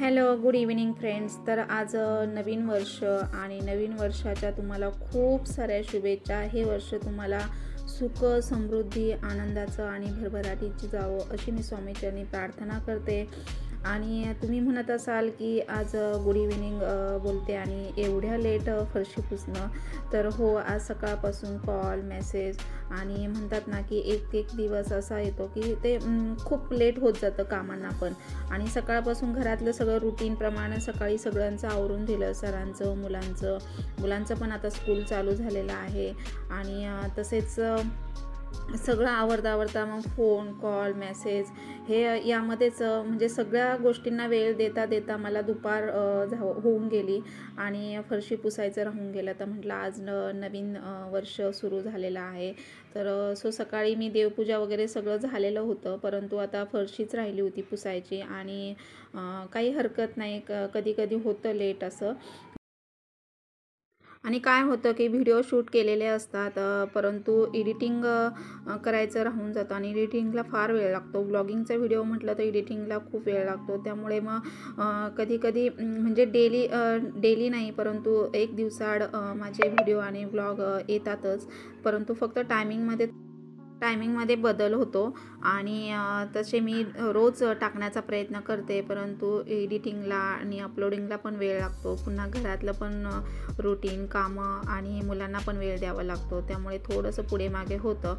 Hello, good evening friends. तर आज नवीन वर्ष आणि नवीन वर्षाच्या तुम्हाला खूप साऱ्या शुभेच्छा. हे वर्ष तुम्हाला सुख, समृद्धी, आनंदाचं आणि भरभराटीची जावं अशी मी स्वामीचरणी प्रार्थना करते. आणि तुम्ही म्हणत असाल की आज गुड इव्हिनिंग बोलते आणि एवढ्या लेट फरशी पुसणं. तर हो, आज सकाळपासून कॉल, मेसेज आणि म्हणतात ना की एक दिवस असा येतो की ते खूप लेट होत जातं कामांना पण. आणि सकाळपासून घरातलं सगळं रुटीनप्रमाणे सकाळी सगळ्यांचं आवरून दिलं, सरांचं, मुलांचं पण आता स्कूल चालू झालेलं आहे. आणि तसेच सगळं आवरता मग फोन, कॉल, मेसेज हे यामध्येच म्हणजे सगळ्या गोष्टींना वेळ देता मला दुपार होऊन गेली आणि फरशी पुसायचं राहून गेलं. तर म्हटलं आज नवीन वर्ष सुरू झालेलं आहे. तर सकाळी मी देवपूजा वगैरे सगळं झालेलं होतं, परंतु आता फरशीच राहिली होती पुसायची. आणि काही हरकत नाही, कधी होतं लेट असं. आणि काय होतं की व्हिडिओ शूट केलेले असतात, परंतु एडिटिंग करायचं राहून जातं आणि एडिटिंगला फार वेळ लागतो. व्लॉगिंगचा व्हिडिओ म्हटलं तर एडिटिंगला खूप वेळ लागतो. त्यामुळे मग कधी म्हणजे डेली नाही, परंतु एक दिवसाआड माझे व्हिडिओ आणि व्लॉग येतातच, परंतु फक्त टायमिंगमध्ये बदल होतो. आणि तसे मी रोज टाकण्याचा प्रयत्न करते, परंतु एडिटिंगला आणि अपलोडिंगला पण वेळ लागतो. पुन्हा घरातलं पण रुटीन, कामं आणि मुलांना पण वेळ द्यावा लागतो, त्यामुळे थोडंसं पुढे मागे होतं.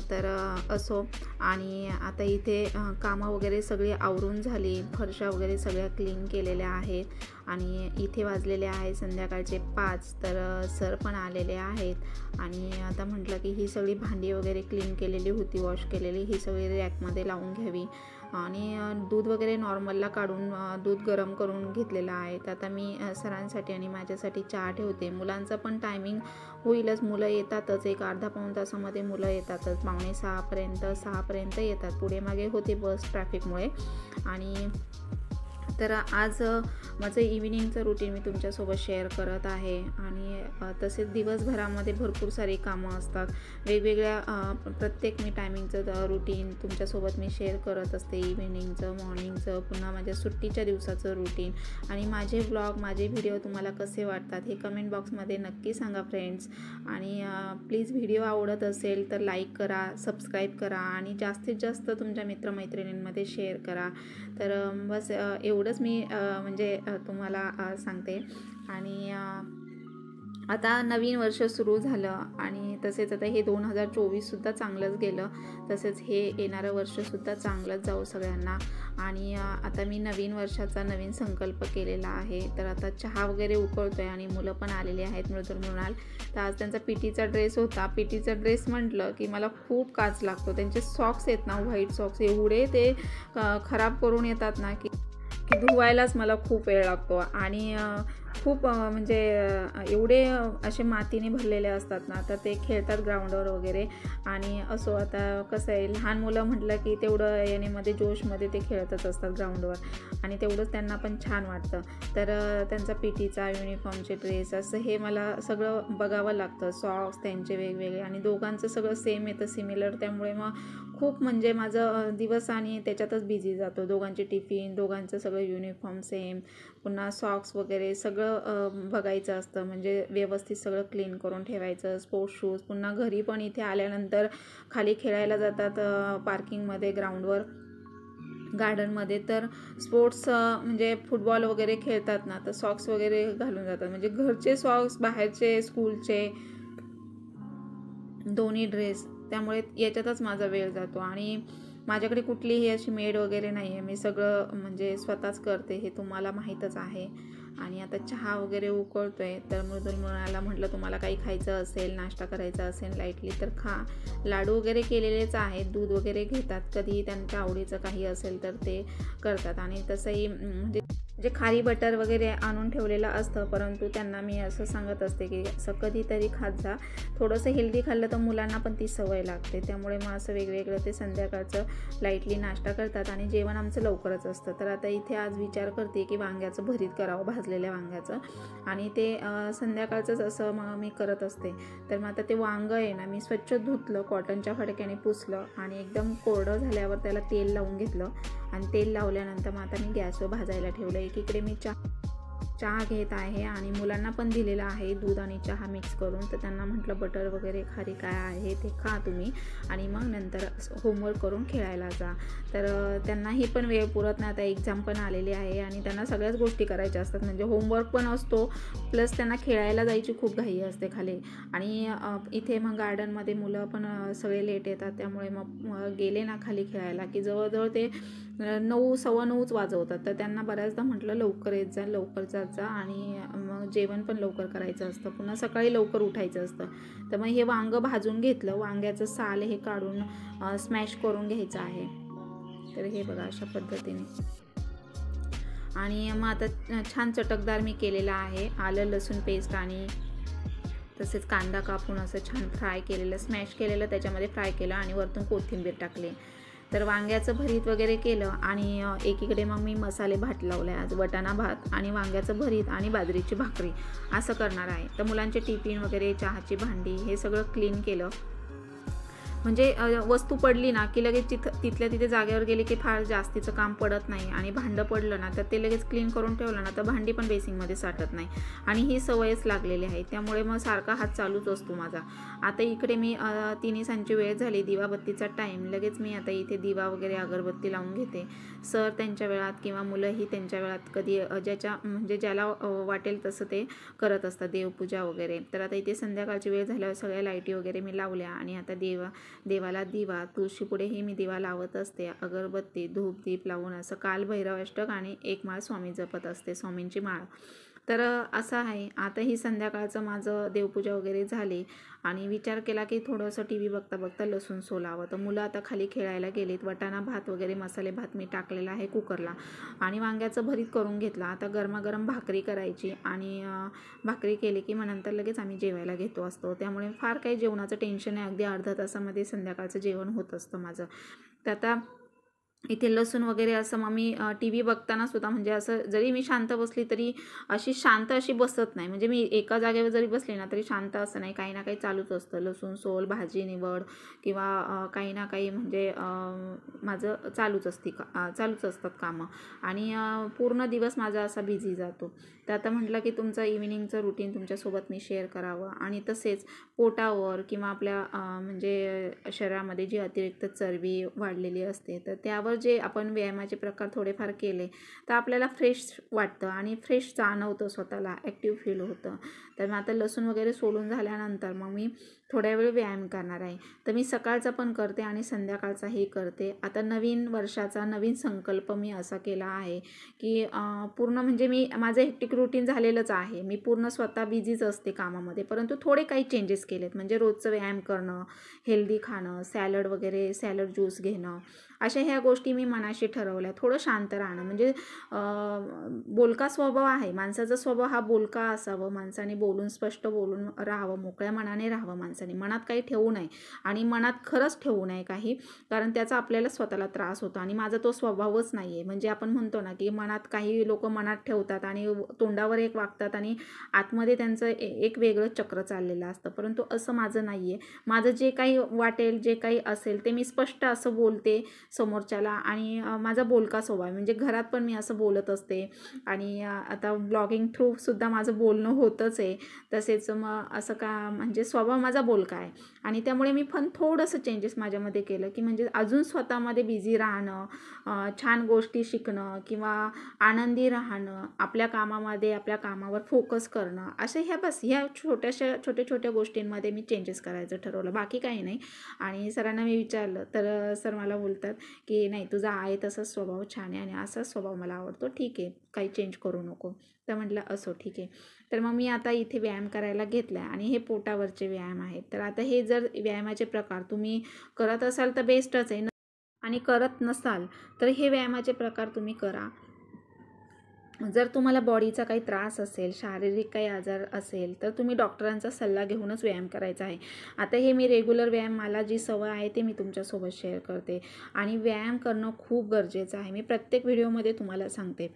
तर असो. आणि आता इथे कामं वगैरे सगळी आवरून झाली, फरशा वगैरे सगळ्या क्लीन केलेल्या आहेत. आणि इथे वाजलेले आहे संध्याकाळचे 5. तर सर पण आलेले आहेत. आणि आता म्हटलं की ही सगळी भांडी वगैरे क्लीन केलेली होती, वॉश केलेली, ही सगळी रॅकमध्ये लावून घ्यावी. आणि दूध वगैरे नॉर्मलला काढून दूध गरम करून घेतलेलं आहे. तर आता मी सरांसाठी आणि माझ्यासाठी चहा ठेवते. मुलांचं पण टायमिंग होईलच, मुलं येतातच, एक अर्धा पाऊण तासामध्ये मुलं येतातच. 5:45-6पर्यंत येतात. पुढे मागे होते बस ट्रॅफिकमुळे. आणि तर आज माझं इव्हिनिंगचं रुटीन मी तुमच्यासोबत शेअर करत आहे. आणि तसेच दिवसभरामध्ये भरपूर सारी कामं असतात वेगवेगळ्या. प्रत्येक मी टायमिंगचं रुटीन तुमच्यासोबत मी शेअर करत असते, इव्हिनिंगचं, मॉर्निंगचं, पुन्हा माझ्या सुट्टीच्या दिवसाचं रुटीन. आणि माझे व्लॉग, माझे व्हिडिओ तुम्हाला कसे वाटतात हे कमेंट बॉक्समध्ये नक्की सांगा फ्रेंड्स. आणि प्लीज व्हिडिओ आवडत असेल तर लाईक करा, सबस्क्राईब करा आणि जास्तीत जास्त तुमच्या मित्रमैत्रिणींमध्ये शेअर करा. तर बस एवढंच मी म्हणजे तुम्हाला सांगते. आणि आता नवीन वर्ष सुरू झालं आणि तसेच आता हे 2024सुद्धा चांगलंच गेलं, तसेच हे येणारं वर्षसुद्धा चांगलंच जाऊ सगळ्यांना. आणि आता मी नवीन वर्षाचा नवीन संकल्प केलेला आहे. तर आता चहा वगैरे उकळतो आहे आणि मुलं पण आलेली आहेत, मृणाल. तर आज त्यांचा पीटीचा ड्रेस होता. पीटीचा ड्रेस म्हटलं की मला खूप काच लागतो. त्यांचे सॉक्स आहेत ना, व्हाईट सॉक्स, एवढे ते खराब करून येतात ना की धुवायलाच मला खूप वेळ लागतो. आणि खूप म्हणजे एवढे असे मातीने भरलेले असतात ना, तर ते खेळतात ग्राउंडवर वगैरे. आणि असो, आता कसं आहे, लहान मुलं म्हटलं की तेवढं येण्यामध्ये जोशमध्ये ते खेळतच असतात ग्राउंडवर आणि तेवढंच त्यांना पण छान वाटतं. तर त्यांचा पीटीचा युनिफॉर्मचे ड्रेस असं हे मला सगळं बघावं लागतं. सॉक्स त्यांचे वेगवेगळे आणि दोघांचं सगळं सेम येतं, सिमिलर. त्यामुळे मग खूप म्हणजे माझं दिवस आणि त्याच्यातच बिझी जातो. दोघांचे टिफिन, दोघांचं सगळं युनिफॉर्म सेम, पुन्हा सॉक्स वगैरे सगळं बघायचं असतं. म्हणजे व्यवस्थित सगळं क्लीन करून ठेवायचं. स्पोर्ट्स शूज, पुन्हा घरी पण इथे आल्यानंतर खाली खेळायला जातात पार्किंगमध्ये, ग्राउंडवर, गार्डनमध्ये. तर स्पोर्ट्स म्हणजे फुटबॉल वगैरे खेळतात ना, तर सॉक्स वगैरे घालून जातात. म्हणजे घरचे सॉक्स, बाहेरचे, स्कूलचे, दोन्ही ड्रेस. त्यामुळे याच्यातच माझा वेळ जातो. आणि माझ्याकडे कुठलीही अशी मेड वगैरे नाही आहे, मी सगळं म्हणजे स्वतःच करते, हे तुम्हाला माहीतच आहे. आणि आता चहा वगैरे उकळतो आहे. तर मृणाला म्हटलं तुम्हाला काही खायचं असेल, नाश्ता करायचा असेल लाईटली तर खा. लाडू वगैरे केलेलेच आहेत, दूध वगैरे घेतात, कधी त्यांच्या आवडीचं काही असेल तर ते करतात. आणि तसंही म्हणजे खारी बटर वगैरे आणून ठेवलेलं असतं, परंतु त्यांना मी असं सांगत असते की असं कधीतरी खात जा. थोडंसं हेल्दी खाल्लं तर मुलांना पण ती सवय लागते. त्यामुळे मग असं वेगवेगळं ते संध्याकाळचं लाईटली नाश्ता करतात. आणि जेवण आमचं लवकरच असतं. तर आता इथे आज विचार करते की वांग्याचं भरीत करावं, भाजलेल्या वांग्याचं. आणि ते संध्याकाळचंच असं मग मी करत असते. तर मग आता ते वांगं आहे ना, मी स्वच्छ धुतलं, कॉटनच्या फडक्याने पुसलं आणि एकदम कोरडं झाल्यावर त्याला तेल लावून घेतलं. आणि तेल लावल्यानंतर मग आता मी गॅसवर भाजायला ठेवलं. एकीकडे मी चहा घेत आहे आणि मुलांना पण दिलेला आहे दूध आणि चहा मिक्स करून. तर त्यांना म्हटलं बटर वगैरे खारी काय आहे ते खा तुम्ही आणि मग नंतर होमवर्क करून खेळायला जा. तर त्यांनाही पण वेळ पुरत नाही, आता एक्झाम पण आलेली आहे आणि त्यांना सगळ्याच गोष्टी करायच्या असतात, म्हणजे होमवर्क पण असतो प्लस त्यांना खेळायला जायची खूप घाई असते खाली. आणि इथे मग गार्डनमध्ये मुलं पण सगळे लेट येतात, त्यामुळे मग गेले ना खाली खेळायला की जवळजवळ ते 9 सव्वा 9च वाजवतात. तर त्यांना बऱ्याचदा म्हटलं लवकर येत जा, लवकर जात जा आणि मग जेवण पण लवकर करायचं असतं, पुन्हा सकाळी लवकर उठायचं असतं. तर मग हे वांगं भाजून घेतलं, वांग्याचं साल हे काढून स्मॅश करून घ्यायचं आहे. तर हे बघा अशा पद्धतीने. आणि मग आता छान चटकदार मी केलेला आहे. आलं लसूण पेस्ट आणि तसेच कांदा कापून असं छान फ्राय केलेलं, स्मॅश केलेलं त्याच्यामध्ये फ्राय केलं आणि वरतून कोथिंबीर टाकली. तर वांग्याचं भरीत वगैरे केलं आणि एकीकडे मग मी मसाले भात लावला आहे. आज वटाणा भात आणि वांग्याचं भरीत आणि बाजरीची भाकरी असं करणार आहे. तर मुलांचे टिफिन वगैरे, चहाची भांडी हे सगळं क्लीन केलं. म्हणजे वस्तू पडली ना की लगेच तिथल्या तिथे जागेवर गेली की फार जास्तीचं काम पडत नाही. आणि भांडं पडलं ना तर ते लगेच क्लीन करून ठेवलं ना तर भांडी पण बेसिंगमध्ये साठत नाही. आणि ही सवयच लागलेली आहे, त्यामुळे मग सारखा हात चालूच असतो माझा. आता इकडे मी तिन्हीसांची वेळ झाली, दिवाबत्तीचा टाईम. लगेच मी आता इथे दिवा वगैरे अगरबत्ती लावून घेते. सर त्यांच्या वेळात किंवा मुलंही त्यांच्या वेळात कधी ज्याला वाटेल तसं ते करत असतात देवपूजा वगैरे. तर आता इथे संध्याकाळची वेळ झाल्यावर सगळ्या लाईटी वगैरे मी लावल्या आणि आता देवाला दिवा, तुळशीपुढेही मी दिवा लावत असते. अगरबत्ती, धूप, दीप लावून असं काल भैरवाष्टक आणि एक माळ स्वामी जपत असते, स्वामींची माळ. तर असं आहे. आता ही संध्याकाळचं माझं देवपूजा वगैरे झाली आणि विचार केला की थोडंसं टी व्ही बघता बघता लसूण सोलावं. तर मुलं आता खाली खेळायला गेलीत. वटाणा भात वगैरे मसाले भात मी टाकलेला आहे कुकरला आणि वांग्याचं भरीत करून घेतलं. आता गरमागरम भाकरी करायची आणि भाकरी केली की मग नंतर लगेच आम्ही जेवायला घेतो असतो, त्यामुळे फार काही जेवणाचं टेन्शन नाही. अगदी अर्ध्या तासामध्ये संध्याकाळचं जेवण होत असतं माझं. तर आता इथे लसूण वगैरे असं मग मी टी व्ही बघताना सुद्धा म्हणजे असं जरी मी शांत बसली तरी अशी शांत अशी बसत नाही. म्हणजे मी एका जागेवर जरी बसली ना तरी शांत असं नाही, काही ना काही चालूच असतं. लसूण सोल, भाजी निवड किंवा काही ना काही म्हणजे माझं चालूच असतात कामं. आणि पूर्ण दिवस माझा असा बिझी जातो. तर आता म्हटलं की तुमचं इव्हिनिंगचं रुटीन तुमच्यासोबत मी शेअर करावं. आणि तसेच पोटावर किंवा आपल्या म्हणजे शरीरामध्ये जी अतिरिक्त चरबी वाढलेली असते तर त्यावर जे आपण व्यायामाचे प्रकार थोडेफार केले तर आपल्याला फ्रेश वाटतं आणि फ्रेश जाणवतं, स्वतःला ॲक्टिव्ह फील होतं. तर मग आता लसूण वगैरे सोलून झाल्यानंतर मग मी थोड्या वेळ व्यायाम करणार आहे. तर मी सकाळचा पण करते आणि संध्याकाळचाही करते. आता नवीन वर्षाचा नवीन संकल्प मी असा केला आहे की पूर्ण म्हणजे माझं हेक्टिक रुटीन झालेलंच आहे. मी पूर्ण स्वतः बिझीच असते कामामध्ये, परंतु थोडे काही चेंजेस केलेत. म्हणजे रोजचं व्यायाम करणं, हेल्दी खाणं, सॅलड वगैरे, सॅलड ज्यूस घेणं, अशा ह्या गोष्टी मी मनाशी ठरवल्या. थोडं शांत राहणं, म्हणजे बोलका स्वभाव आहे माणसाचा, स्वभाव हा बोलका असावं. माणसाने बोलून, स्पष्ट बोलून राहावं, मोकळ्या मनाने राहावं माणसाने. मनात काही ठेवू नये आणि मनात खरंच ठेवू नये काही, कारण त्याचा आपल्याला स्वतःला त्रास होतो. आणि माझा तो स्वभावच नाही आहे. म्हणजे आपण म्हणतो ना की मनात, काही लोक मनात ठेवतात आणि तोंडावर एक वागतात आणि आतमध्ये त्यांचं एक वेगळं चक्र चाललेलं असतं, परंतु असं माझं नाही आहे. माझं जे काही वाटेल, जे काही असेल ते मी स्पष्ट असं बोलते समोरच्याला. आणि माझा बोलका स्वभाव, म्हणजे घरात पण मी असं बोलत असते आणि आता ब्लॉगिंग थ्रू सुद्धा माझं बोलणं होतंच आहे. तसेच मग असं का म्हणजे स्वभाव माझा बोलका आहे आणि त्यामुळे मी पण थोडंसं चेंजेस माझ्यामध्ये केलं की म्हणजे अजून स्वतःमध्ये बिझी राहणं, छान गोष्टी शिकणं किंवा आनंदी राहणं, आपल्या कामामध्ये आपल्या कामावर फोकस करणं, अशा ह्या छोट्या छोट्या गोष्टींमध्ये मी चेंजेस करायचं ठरवलं, बाकी काही नाही. आणि सरांना मी विचारलं तर सर मला बोलतात की नाही, तुझा आहे तसाच स्वभाव छान आहे आणि असाच स्वभाव मला आवडतो, ठीक आहे, काही चेंज करू नको. तर म्हटलं असो, ठीक आहे. तर मग मी आता इथे व्यायाम करायला घेतला आहे आणि हे पोटावरचे व्यायाम आहेत. तर आता हे जर व्यायामाचे प्रकार तुम्ही करत असाल तर बेस्टच आहे आणि करत नसाल तर हे व्यायामाचे प्रकार तुम्ही करा. जर तुम्हाला बॉडीचा काही त्रास असेल, शारीरिक काही आजार असेल तर तुम्ही डॉक्टरांचा सल्ला घेऊनच व्यायाम करायचा आहे. आता हे मी रेग्युलर व्यायाम, मला जी सवय आहे ते मी तुमच्यासोबत शेअर करते. आणि व्यायाम करणं खूप गरजेचं आहे. मी प्रत्येक व्हिडिओमध्ये तुम्हाला सांगते.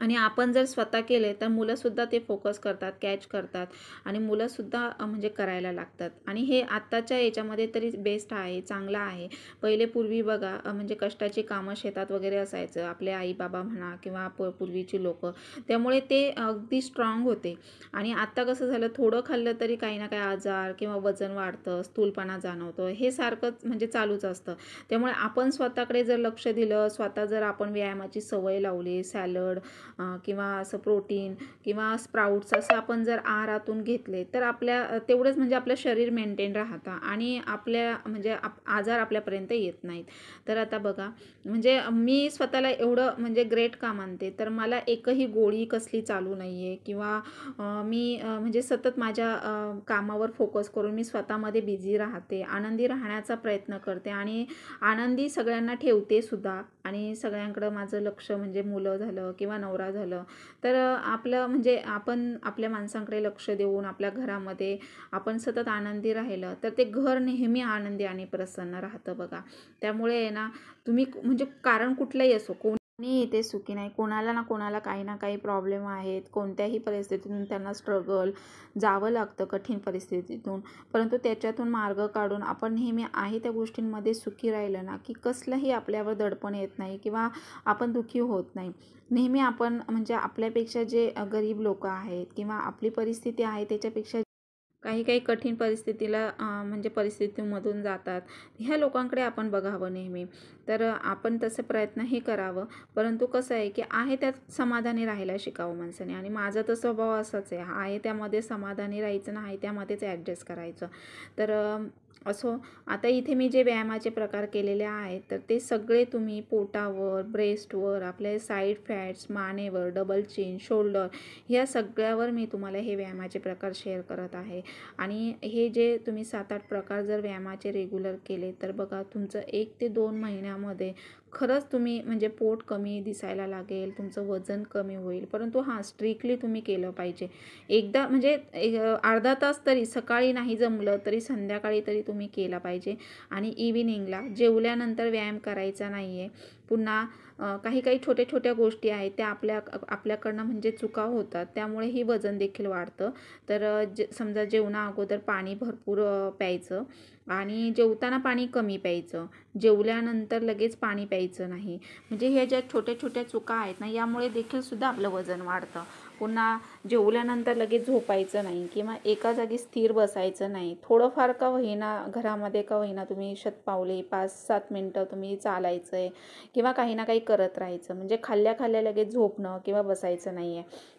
आणि आपण जर स्वतः केले तर मुलंसुद्धा ते फोकस करतात, कॅच करतात आणि मुलंसुद्धा म्हणजे करायला लागतात. आणि हे आत्ताच्या याच्यामध्ये तरी बेस्ट आहे, चांगलं आहे. पहिले पूर्वी बघा म्हणजे कष्टाची कामं शेतात वगैरे असायचं, आपले आई बाबा म्हणा किंवा पूर्वीची लोकं, त्यामुळे ते अगदी स्ट्रॉंग होते. आणि आत्ता कसं झालं, थोडं खाल्लं तरी काही ना काही आजार किंवा वजन वाढतं, स्थूलपणा जाणवतो, हे सारखंच म्हणजे चालूच असतं. त्यामुळे आपण स्वतःकडे जर लक्ष दिलं, स्वतः जर आपण व्यायामाची सवय लावली, सॅलड किंवा असं प्रोटीन किंवा स्प्राउट्स असं आपण जर आहारातून घेतले तर आपल्या तेवढंच म्हणजे आपलं शरीर मेंटेन राहतं आणि आपल्या म्हणजे आजार आपल्यापर्यंत येत नाहीत. तर आता बघा म्हणजे मी स्वतःला एवढं म्हणजे ग्रेट का मानते, तर मला एकही गोळी कसली चालू नाही आहे किंवा मी म्हणजे सतत माझ्या कामावर फोकस करून मी स्वतःमध्ये बिझी राहते, आनंदी राहण्याचा प्रयत्न करते आणि आनंदी सगळ्यांना ठेवते सुद्धा. आणि सगळ्यांकडं माझं लक्ष म्हणजे मुलं झालं किंवा नवरा झालं तर आपलं म्हणजे आपण आपल्या माणसांकडे लक्ष देऊन आपल्या घरामध्ये आपण सतत आनंदी राहिलं तर ते घर नेहमी आनंदी आणि प्रसन्न राहतं बघा. त्यामुळे आहे ना, तुम्ही म्हणजे कारण कुठलंही असो, कोणी इथे सुखी नाही, कोणाला ना कोणाला काही ना काही प्रॉब्लेम आहेत, कोणत्याही परिस्थितीतून त्यांना स्ट्रगल जावं लागतं, कठीण परिस्थितीतून. परंतु त्याच्यातून मार्ग काढून आपण नेहमी आहे त्या गोष्टींमध्ये सुखी राहिलं ना की कसलंही आपल्यावर दडपण येत नाही किंवा आपण दुःखी होत नाही. नेहमी आपण म्हणजे आपल्यापेक्षा जे गरीब लोक आहेत किंवा आपली परिस्थिती आहे त्याच्यापेक्षा काही काही कठीण परिस्थितीला म्हणजे परिस्थितीमधून जातात, ह्या लोकांकडे आपण बघावं नेहमी. तर आपण तसं प्रयत्नही करावं. परंतु कसं आहे की आहे त्यात समाधानी राहायला शिकावं माणसाने. आणि माझा तर स्वभाव असाच आहे, आहे त्यामध्ये समाधानी राहायचं, नाही त्यामध्येच ॲडजस्ट करायचं. तर असो, आता इथे मी जे व्यायामाचे प्रकार केलेले आहेत तर ते सगळे तुम्ही पोटावर, ब्रेस्टवर, आपले साईड फॅट्स, मानेवर, डबल चिन, शोल्डर, ह्या सगळ्यावर मी तुम्हाला हे व्यायामाचे प्रकार शेअर करत आहे. आणि हे जे तुम्ही 7-8 प्रकार जर व्यायामाचे रेग्युलर केले तर बघा तुमचं 1 ते 2 महिन्यामध्ये खरंच तुम्ही म्हणजे पोट कमी दिसायला लागेल, तुमचं वजन कमी होईल. परंतु हां, स्ट्रिक्टली तुम्ही केलं पाहिजे. एकदा म्हणजे अर्धा तास तरी, सकाळी नाही जमलं तरी संध्याकाळी तरी तुम्ही केला पाहिजे. आणि इव्हिनिंगला जेवल्यानंतर व्यायाम करायचा नाही आहे. पुन्हा काही काही छोट्या छोट्या गोष्टी आहेत त्या आपल्याकडनं म्हणजे चुका होतात, त्यामुळेही वजन देखील वाढतं. तर समजा जेवणा अगोदर पाणी भरपूर प्यायचं आणि जेवताना पाणी कमी प्यायचं, जेवल्यानंतर लगेच पाणी प्यायचं नाही. म्हणजे ह्या ज्या छोट्या छोट्या चुका आहेत ना, यामुळे देखील सुद्धा आपलं वजन वाढतं. पुन्हा जेवल्यानंतर लगेच झोपायचं नाही किंवा एका जागी स्थिर बसायचं नाही. थोडंफार का होईना, घरामध्ये का होईना तुम्ही शतपावले 5-7 मिनटं तुम्ही चालायचं आहे किंवा काही ना काही करत राहायचं. म्हणजे खाल्ल्या खाल्ल्या लगेच झोपणं किंवा बसायचं नाही आहे.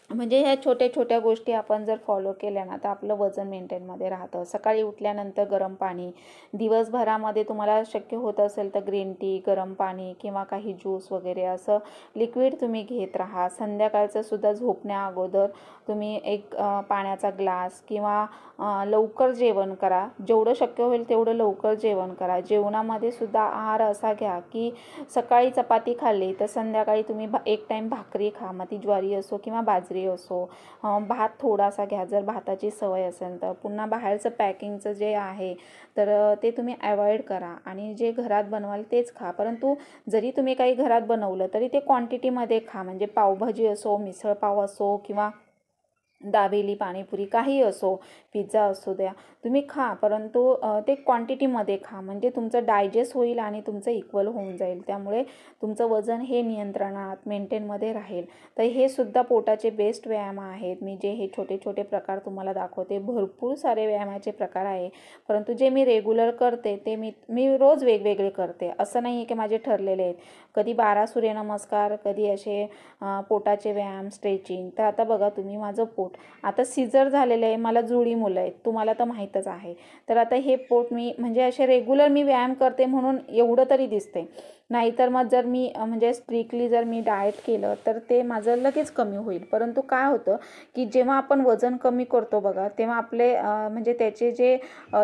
म्हणजे ह्या छोट्या छोट्या गोष्टी आपण जर फॉलो केल्या ना तर आपलं वजन मेंटेनमध्ये राहतं. सकाळी उठल्यानंतर गरम पाणी, दिवसभरामध्ये तुम्हाला शक्य होत असेल तर ग्रीन टी, गरम पाणी किंवा काही ज्यूस वगैरे असं लिक्विड तुम्ही घेत राहा. संध्याकाळचं सुद्धा झोपण्या अगोदर तुम्ही एक पाण्याचा ग्लास किंवा लवकर जेवण करा. जेवढं शक्य होईल तेवढं लवकर जेवण करा. जेवणामध्ये सुद्धा आहार असा घ्या की सकाळी चपाती खाल्ली तर संध्याकाळी तुम्ही एक टाईम भाकरी खा, मग ती ज्वारी असो किंवा बाजरी असो. भात थोडासा घ्या जर भाताची सवय असेल तर. पुन्हा बाहेरचं पॅकिंगचं जे आहे तर ते तुम्ही अवॉइड करा आणि जे घरात बनवाल तेच खा. परंतु जरी तुम्ही काही घरात बनवलं तरी ते क्वांटिटीमध्ये खा. म्हणजे पावभाजी असो, मिसळपाव असो किंवा दाबेली, पाणीपुरी काही असो, पिझ्झा असू द्या, तुम्ही खा. परंतु ते क्वांटिटीमध्ये खा. म्हणजे तुमचं डायजेस्ट होईल आणि तुमचं इक्वल होऊन जाईल. त्यामुळे तुमचं वजन हे नियंत्रणात, मेंटेनमध्ये राहील. तर हे सुद्धा पोटाचे बेस्ट व्यायाम आहेत. मी जे हे छोटे छोटे प्रकार तुम्हाला दाखवते, भरपूर सारे व्यायामाचे प्रकार आहे. परंतु जे मी रेग्युलर करते ते मी रोज वेगवेगळे करते. असं नाही आहे की माझे ठरलेले आहेत. कधी 12 सूर्यनमस्कार, कधी असे पोटाचे व्यायाम, स्ट्रेचिंग. तर आता बघा तुम्ही, माझं पोट आता सीझर झालेलं आहे, मला जुळी मुलं आहेत, तुम्हाला तर माहीतच आहे. तर आता हे पोट मी म्हणजे असे रेग्युलर मी व्यायाम करते म्हणून एवढं तरी दिसते. नाहीतर मग जर मी म्हणजे स्ट्रिक्टली जर मी डाएट केलं तर ते माझं लगेच कमी होईल. परंतु काय होतं की जेव्हा आपण वजन कमी करतो बघा, तेव्हा आपले म्हणजे त्याचे जे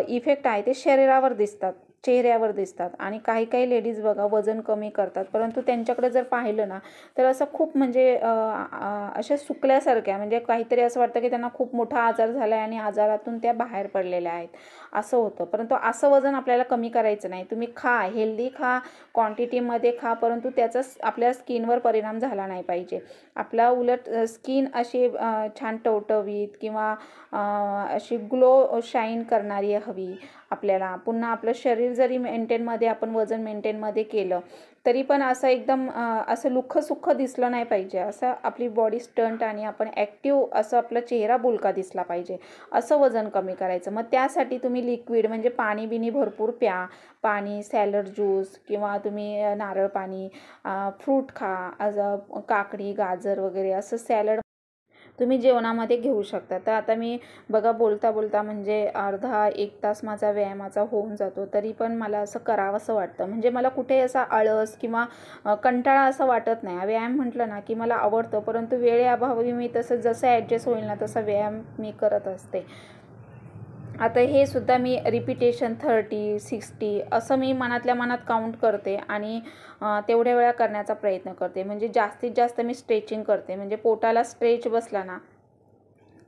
इफेक्ट आहे ते शरीरावर दिसतात. चेहऱ्यावर दिसतात. आणि काही काही लेडीज बघा वजन कमी करतात, परंतु त्यांच्याकडे जर पाहिलं ना तर असं खूप म्हणजे अशा सुकल्यासारख्या, म्हणजे काहीतरी असं वाटतं की त्यांना खूप मोठा आजार झाला आहे आणि आजारातून त्या बाहेर पडलेल्या आहेत, असं होतं. परंतु असं वजन आपल्याला कमी करायचं नाही. तुम्ही खा, हेल्दी खा, क्वांटिटीमध्ये खा, परंतु त्याचा आपल्या स्किनवर परिणाम झाला नाही पाहिजे. आपला उलट स्किन अशी छान टवटवीत किंवा अशी ग्लो शाईन करणारी हवी आपल्याला. पुन्हा आपलं शरीर जरी मेंटेनमध्ये, आपण वजन मेंटेनमध्ये केलं तरी पण असं एकदम असं लुख्खसुख्ख दिसलं नाही पाहिजे. असं आपली बॉडी स्टंट आणि आपण ॲक्टिव्ह असं आपला चेहरा बोलका दिसला पाहिजे, असं वजन कमी करायचं. मग त्यासाठी तुम्ही लिक्विड म्हणजे पाणी बिनी भरपूर प्या. पाणी, सॅलड ज्यूस किंवा तुम्ही नारळ पाणी, फ्रूट खा, काकडी, गाजर वगैरे असं सॅलड तुम्ही जेवणामध्ये घेऊ शकता. तर आता मी बघा बोलता बोलता म्हणजे अर्धा 1 तास माझा व्यायामाचा होऊन जातो, तरी पण मला असं करावंसं वाटतं. म्हणजे मला कुठे असा आळस किंवा कंटाळा असं वाटत नाही. व्यायाम म्हटलं ना की मला आवडतं, परंतु वेळेअभावी मी तसं जसं ॲडजस्ट होईल ना तसा व्यायाम मी करत असते. आता हे सुद्धा मी रिपिटेशन 30, 60 असं मी मनातल्या मनात काउंट करते आणि तेवढ्या वेळा करण्याचा प्रयत्न करते. म्हणजे जास्तीत जास्त मी स्ट्रेचिंग करते. म्हणजे पोटाला स्ट्रेच बसला ना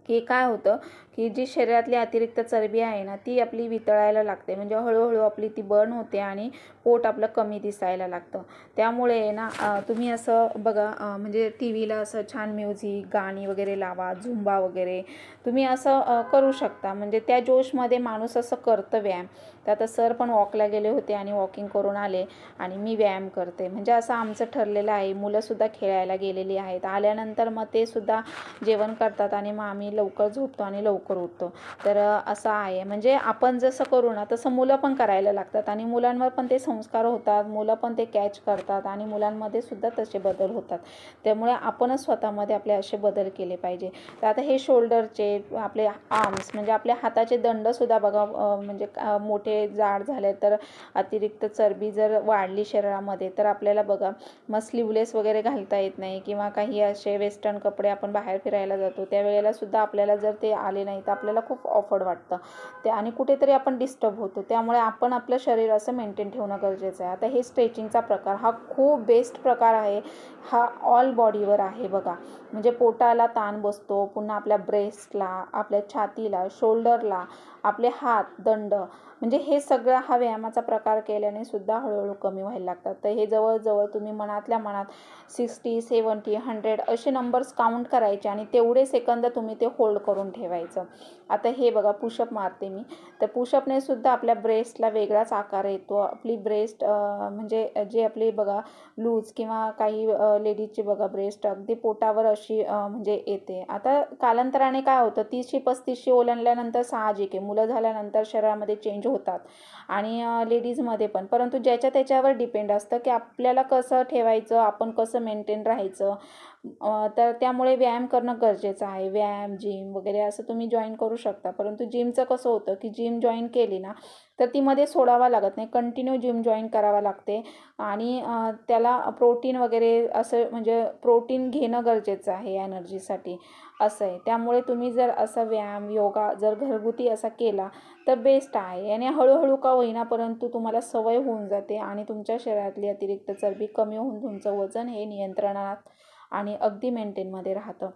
की काय होतं की जी शरीरातली अतिरिक्त चरबी आहे ना ती आपली वितळायला लागते. म्हणजे हळूहळू आपली ती बर्न होते आणि पोट आपलं कमी दिसायला लागतं. त्यामुळे ना तुम्ही असं बघा, म्हणजे टी व्हीला असं छान म्युझिक, गाणी वगैरे लावा, झुंबा वगैरे तुम्ही असं करू शकता. म्हणजे त्या जोशमध्ये माणूस असं करतं व्यायाम. तर आता सर पण वॉकला गेले होते आणि वॉकिंग करून आले आणि मी व्यायाम करते. म्हणजे असं आमचं ठरलेलं आहे. मुलंसुद्धा खेळायला गेलेली आहेत. आल्यानंतर मग ते सुद्धा जेवण करतात आणि मग आम्ही लवकर झोपतो आणि लवकर उठतो. तर असं आहे. म्हणजे आपण जसं करू ना तसं मुलं पण करायला लागतात आणि मुलांवर पण ते संस्कार होतात. मुलं पण ते कॅच करतात आणि मुलांमध्ये सुद्धा तसे बदल होतात. त्यामुळे आपणच स्वतःमध्ये आपले असे बदल केले पाहिजे. तर आता हे शोल्डरचे, आपले आर्म्स म्हणजे आपल्या हाताचे दंडसुद्धा बघा, म्हणजे मोठे जाड झाले तर अतिरिक्त चरबी जर वाढली शरीरामध्ये तर आपल्याला बघा मग स्लीवलेस वगैरे घालता येत नाही किंवा काही असे वेस्टर्न कपडे आपण बाहेर फिरायला जातो त्यावेळेला सुद्धा आपल्याला जर ते आले नाही तर आपल्याला खूप ऑफवर्ड वाटतं ते आणि कुठेतरी आपण डिस्टर्ब होतो. त्यामुळे आपण आपलं शरीर असं मेंटेन ठेवणं गरजेचं आहे. आता हे स्ट्रेचिंगचा प्रकार हा खूप बेस्ट प्रकार आहे. हा ऑल बॉडीवर आहे बघा. म्हणजे पोटाला ताण बसतो, पुन्हा आपल्या ब्रेस्टला, आपल्या छातीला, शोल्डरला, आपले हात, दंड, म्हणजे हे सगळं हा व्यायामाचा प्रकार केल्याने सुद्धा हळूहळू कमी व्हायला लागतात. तर हे जवळजवळ तुम्ही मनातल्या मनात 60, 70, 100 असे नंबर्स काउंट करायचे आणि तेवढे सेकंद तुम्ही ते होल्ड करून ठेवायचं. आता हे बघा पुशअप मारते मी. तर पुशअपने सुद्धा आपल्या ब्रेस्टला वेगळाच आकार येतो. आपली ब्रेस्ट म्हणजे जे आपली बघा लूज किंवा काही लेडीजची बघा ब्रेस्ट अगदी पोटावर अशी म्हणजे येते. आता कालांतराने काय होतं 30-35 ओलांडल्यानंतर साहजिक आहे, मुलं झाल्यानंतर शरीरामध्ये चेंज होतात आणि लेडीजमध्ये पण. परंतु ज्याच्या त्याच्यावर डिपेंड असतं की आपल्याला कसं ठेवायचं, आपण कसं मेंटेन राहायचं. तर त्यामुळे व्यायाम करणं गरजेचं आहे. व्यायाम, जिम वगैरे असं तुम्ही जॉईन करू शकता. परंतु जिमचं कसं होतं की जिम जॉईन केली ना तर ती मध्ये सोडावा लागत नाही. कंटिन्यू जिम जॉईन करावा लागते आणि त्याला प्रोटीन वगैरे असं म्हणजे प्रोटीन घेणं गरजेचं आहे एनर्जीसाठी, असं आहे. त्यामुळे तुम्ही जर असा व्यायाम, योगा जर घरगुती असा केला तर बेस्ट आहे. याने हळूहळू का होईना परंतु तुम्हाला सवय होऊन जाते आणि तुमच्या शरीरातली अतिरिक्त चरबी कमी होऊन तुमचं वजन हे नियंत्रणात आणि अगदी मेंटेनमध्ये राहतं.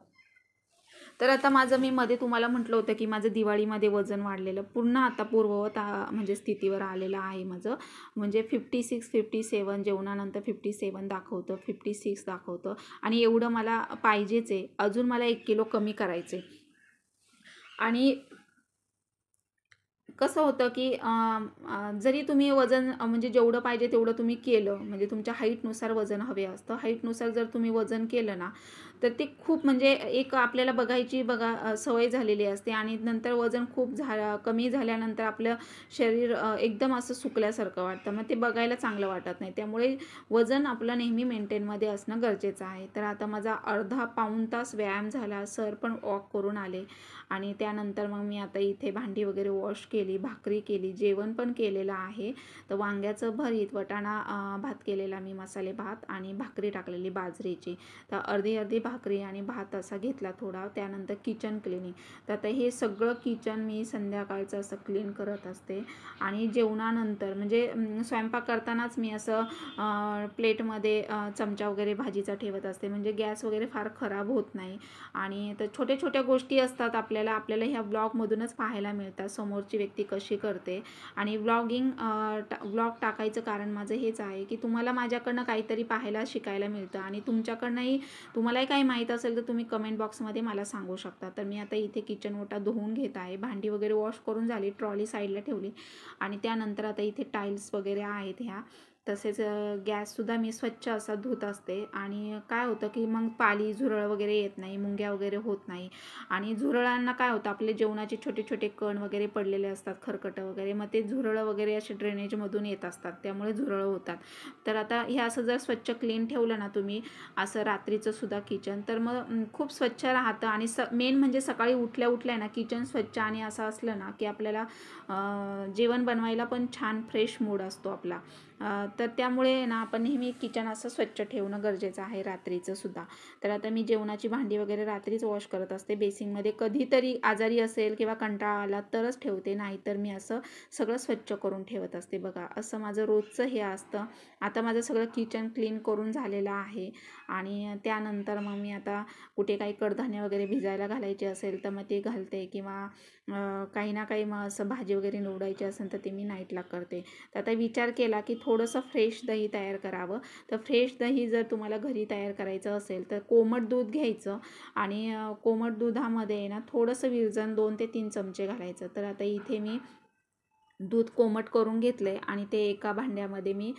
तर आता माझं मी मध्ये तुम्हाला म्हटलं होतं की माझं दिवाळीमध्ये वजन वाढलेलं पुन्हा आता पूर्ववत म्हणजे स्थितीवर आलेलं आहे माझं. म्हणजे 56-57 जेवणानंतर 57 दाखवतं, 56 दाखवतं आणि एवढं मला पाहिजेच आहे. अजून मला 1 किलो कमी करायचं आहे. आणि कसं होतं की जरी तुम्ही वजन म्हणजे जेवढं पाहिजे तेवढं तुम्ही केलं, म्हणजे तुमच्या हाईटनुसार वजन हवे असतं. हाईटनुसार जर तुम्ही वजन केलं ना तर ते खूप म्हणजे एक आपल्याला बघायची बघा सवय झालेली असते आणि नंतर वजन खूप कमी झाल्यानंतर आपलं शरीर एकदम असं सुकल्यासारखं वाटतं. मग ते बघायला चांगलं वाटत नाही. त्यामुळे वजन आपलं नेहमी मेंटेनमध्ये असणं गरजेचं आहे. तर आता माझा अर्धा पाऊण तास व्यायाम झाला. सर पण वॉक करून आले आणि त्यानंतर मग मी आता इथे भांडी वगैरे वॉश केली केली, भाकरी केली, जेवण पण केलेलं आहे. तर वांग्याचं भरीत, वटाणा भात केलेला मी, मसाले भात आणि भाकरी टाकलेली बाजरीची. तर अर्धी भाकरी आणि भात असा घेतला थोडा. त्यानंतर किचन क्लिनिंग. तर आता हे सगळं किचन मी संध्याकाळचं असं क्लीन करत असते. आणि जेवणानंतर म्हणजे स्वयंपाक करतानाच मी असं प्लेटमध्ये चमचा वगैरे भाजीचा ठेवत असते, म्हणजे गॅस वगैरे फार खराब होत नाही. आणि तर छोट्या गोष्टी असतात आपल्याला ह्या ब्लॉगमधूनच पाहायला मिळतात, समोरची व्यक्ती कशी करते. आणि ब्लॉग टाकायचं कारण माझं हेच आहे की तुम्हाला माझ्याकडनं काहीतरी पाहायला शिकायला मिळतं. आणि तुम्हालाही काही माहीत असेल तर तुम्ही कमेंट बॉक्समध्ये मला सांगू शकता. तर मी आता इथे किचन ओटा धुवून घेत आहे. भांडी वगैरे वॉश करून झाली, ट्रॉली साईडला ठेवली. आणि त्यानंतर आता इथे टाईल्स वगैरे आहेत ह्या. तसेच गॅससुद्धा मी स्वच्छ असा धुत असते. आणि काय होतं की मग पाली झुरळ वगैरे येत नाही, मुंग्या वगैरे होत नाही. आणि झुरळांना काय होतं, आपले जेवणाचे छोटे कण वगैरे पडलेले असतात, खरकटं वगैरे, मग ते झुरळ वगैरे असे ड्रेनेजमधून येत असतात, त्यामुळे झुरळ होतात. तर आता हे असं जर स्वच्छ क्लीन ठेवलं ना तुम्ही असं रात्रीचं सुद्धा किचन, तर मग खूप स्वच्छ राहतं. आणि मेन म्हणजे सकाळी उठल्या ना किचन स्वच्छ आणि असं असलं ना की आपल्याला जेवण बनवायला पण छान फ्रेश मूड असतो आपला. तर त्यामुळे ना आपण नेहमी किचन असं स्वच्छ ठेवणं गरजेचं आहे रात्रीचं सुद्धा. तर आता मी जेवणाची भांडी वगैरे रात्रीच वॉश करत असते बेसिंगमध्ये. कधीतरी आजारी असेल किंवा कंटाळा आला तरच ठेवते, नाहीतर मी असं सगळं स्वच्छ करून ठेवत असते. बघा, असं माझं रोजचं हे असतं. आता माझं सगळं किचन क्लीन करून झालेलं आहे. आणि त्यानंतर मग मी आता कुठे काही कडधान्य वगैरे भिजायला घालायचे असेल तर मग ते घालते, किंवा काही ना काही मग असं भाजी वगैरे निवडायची असेल तर ते मी नाईटला करते. तर आता विचार केला की थोडंसं फ्रेश दही तयार करावं. तर फ्रेश दही जर तुम्हाला घरी तयार करायचं असेल तर कोमट दूध घ्यायचं. आणि कोमट दुधामध्ये ना थोडंसं विरजण 2 ते 3 चमचे घालायचं. तर आता इथे मी दूध कोमट करून घेतलं आहे आणि ते एका भांड्यामध्ये मी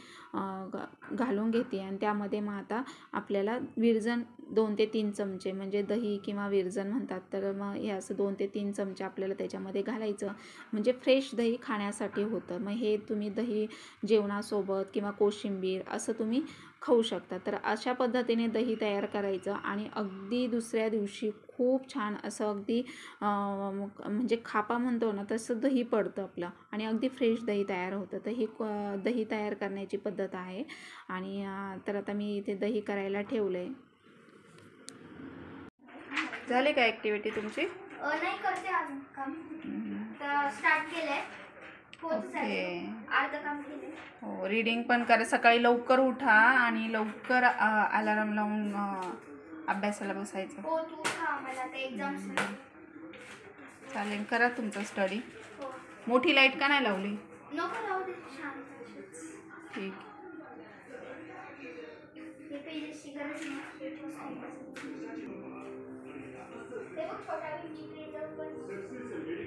घालून घेते. आणि त्यामध्ये मग आता आपल्याला विरजण 2 ते 3 चमचे, म्हणजे दही किंवा विरजण म्हणतात, तर मग हे असं 2 ते 3 चमचे आपल्याला त्याच्यामध्ये घालायचं, म्हणजे फ्रेश दही खाण्यासाठी होतं. मग हे तुम्ही दही जेवणासोबत किंवा कोशिंबीर असं तुम्ही खाऊ शकता. तर अशा पद्धतीने दही तयार करायचं. आणि अगदी दुसऱ्या दिवशी खूप छान असं अगदी म्हणजे खापा म्हणतो ना तसं दही पडतं आपलं, आणि अगदी फ्रेश दही तयार होतं. तर ही दही तयार करण्याची पद्धत आहे. आणि तर आता मी इथे दही करायला ठेवलं आहे. झाली का ॲक्टिव्हिटी तुमची? नाही, करते अजून काम. तर स्टार्ट केलंय. अर्ध काम केलंय. हो, रीडिंग पण करा. सकाळी लवकर उठा आणि लवकर अलार्म लावून अभ्यासाला बसायचं. हो, तू उठा, मला आता एक्झाम्स आहे. चालेल, करा तुमचा स्टडी. हो. मोठी लाईट का नाही लावली? नको लावू दे, शांत. ठीक. हे पेजेसची गरज नाही.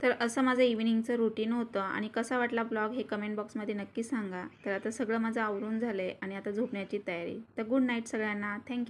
तर असं माझं इव्हिनिंगचं रुटीन होतं. आणि कसा वाटला ब्लॉग हे कमेंट बॉक्समध्ये नक्की सांगा. तर आता सगळं माझं आवरून झालं आहे आणि आता झोपण्याची तयारी. तर गुड नाईट सगळ्यांना. थँक्यू.